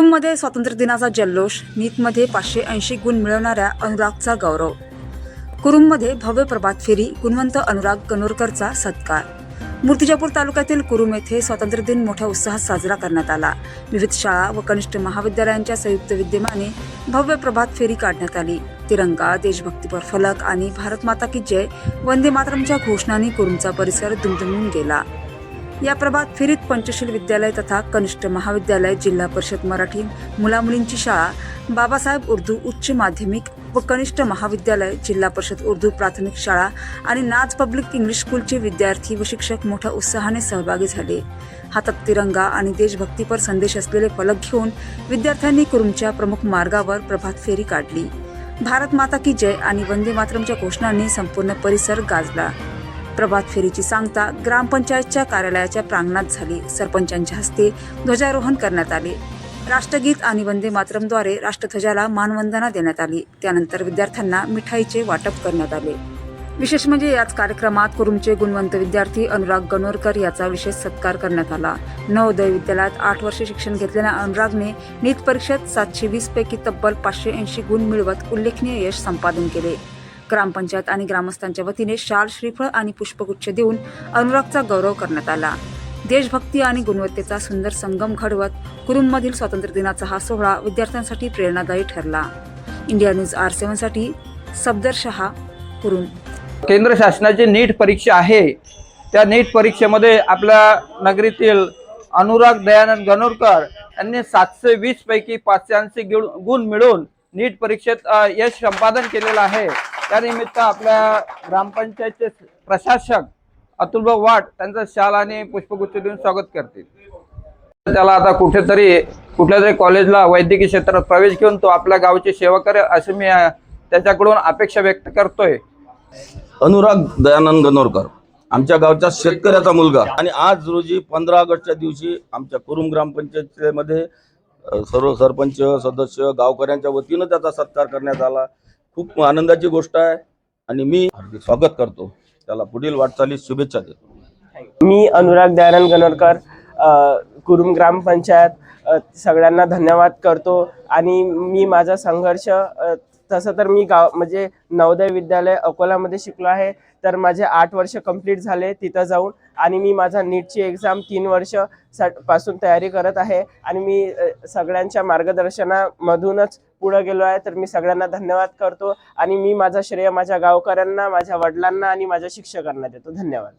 कुरुममध्ये स्वातंत्र्य दिनाचा जल्लोष, नीटमध्ये 580 गुण मिळवणाऱ्या अनुरागचा गौरव. कुरुममध्ये भव्य प्रभात फेरी, गुणवंत अनुराग गणोरकरचा सत्कार. मूर्तिजापूर तालुक्यातील कुरुम येथे स्वातंत्र्य दिन मोठ्या उत्साहात साजरा करण्यात आला. विविध शाळा व कनिष्ठ महाविद्यालयांच्या संयुक्त विद्यमाने भव्य प्रभात फेरी काढण्यात आली. तिरंगा, देशभक्तीपर फलक आणि भारत माता की जय, वंदे मातरमच्या घोषणांनी कुरुमचा परिसर दुमदुमून गेला. या प्रभात फेरीत पंचशील विद्यालय तथा कनिष्ठ महाविद्यालय, जिल्हा परिषद मराठी मुलामुलींची शाळा, बाबासाहेब उर्दू उच्च माध्यमिक व कनिष्ठ महाविद्यालय, जिल्हा परिषद उर्दू प्राथमिक शाळा आणि नाज पब्लिक इंग्लिश स्कूलचे विद्यार्थी व शिक्षक मोठ्या उत्साहाने सहभागी झाले. हातात तिरंगा आणि देशभक्तीपर संदेश असलेले फलक घेऊन विद्यार्थ्यांनी कुरुमच्या प्रमुख मार्गावर प्रभात फेरी काढली. भारत माता की जय आणि वंदे मातरमच्या घोषणांनी संपूर्ण परिसर गाजला. प्रभात फेरीची सांगता ग्रामपंचायतच्या कार्यालयाच्या प्रांगणात झाली. सरपंचांच्या हस्ते ध्वजारोहण करण्यात आले. राष्ट्रगीत आणि वंदे मातरमद्वारे राष्ट्रध्वजाला मानवंदना देण्यात आली. त्यानंतर विद्यार्थ्यांना मिठाईचे वाटप करण्यात आले. विशेष म्हणजे याच कार्यक्रमात कुरुमचे गुणवंत विद्यार्थी अनुराग गणोरकर याचा विशेष सत्कार करण्यात आला. नवोदय विद्यालयात 8 वर्षे शिक्षण घेतलेल्या अनुरागने नीट परीक्षेत 720 पैकी तब्बल 580 गुण मिळवत उल्लेखनीय यश संपादन केले. ग्रामपंचायत आणि ग्रामस्थांच्या वतीने शाल, श्रीफळ आणि पुष्पगुच्छ देऊन अनुरागचा गौरव करण्यात आला. देशभक्ती आणि गुणवत्तेचा सुंदर संगम घडवत कुरुममधील स्वातंत्र्य दिनाचा हा सोहळा विद्यार्थ्यांसाठी प्रेरणादायी ठरला. इंडिया न्यूज R7 साठी सफदर शहा, कुरुम. केंद्र शासनाची नीट परीक्षा आहे. त्या नीट परीक्षेमध्ये आपल्या नगरीतील अनुराग दयानंद गणोरकर यांनी 720 पैकी 580 गुण मिळवून नीट परीक्षेत यश संपादन केलेलं आहे. त्यानिमित्त आपल्या ग्रामपंचायतचे प्रशासक अतुलभाऊ वाट त्यांचा शाल आणि पुष्पगुच्छ देऊन स्वागत करतील. त्याला आता कुठल्या तरी कॉलेजला वैद्यकीय क्षेत्रात प्रवेश घेऊन तो आपल्या गावची सेवा करेल अशी मी त्याच्याकडून अपेक्षा व्यक्त करतोय. अनुराग दयानंद गणोरकर आमच्या गावचा शेतकऱ्याचा मुलगा आणि आज रोजी 15 ऑगस्टच्या दिवशी आमच्या कुरुम ग्रामपंचायतीमध्ये सर्व सरपंच सदस्य गावकऱ्यांच्या वतीनं त्याचा सत्कार करण्यात आला. खूप आनंदाची गोष्ट आहे आणि मी हार्दिक स्वागत करतो. त्याला पुढील वाटचालीस शुभेच्छा देतो. मी अनुराग दयानंद गणोरकर कुरुम ग्रामपंचायत सगळ्यांना धन्यवाद करतो. आणि मी माझा संघर्ष तसं तर मी म्हणजे नवोदय विद्यालय अकोलामध्ये शिकलो आहे. तर माझे 8 वर्ष कंप्लीट झाले तिथं जाऊन आणि मी माझा नीटची एक्झाम 3 वर्ष पासून तयारी करत आहे आणि मी सगळ्यांच्या मार्गदर्शनामधूनच पुढे गेलो आहे. तर मी सगळ्यांना धन्यवाद करतो आणि मी माझा श्रेय माझ्या गावकऱ्यांना, माझ्या वडिलांना आणि माझ्या शिक्षकांना देतो. धन्यवाद.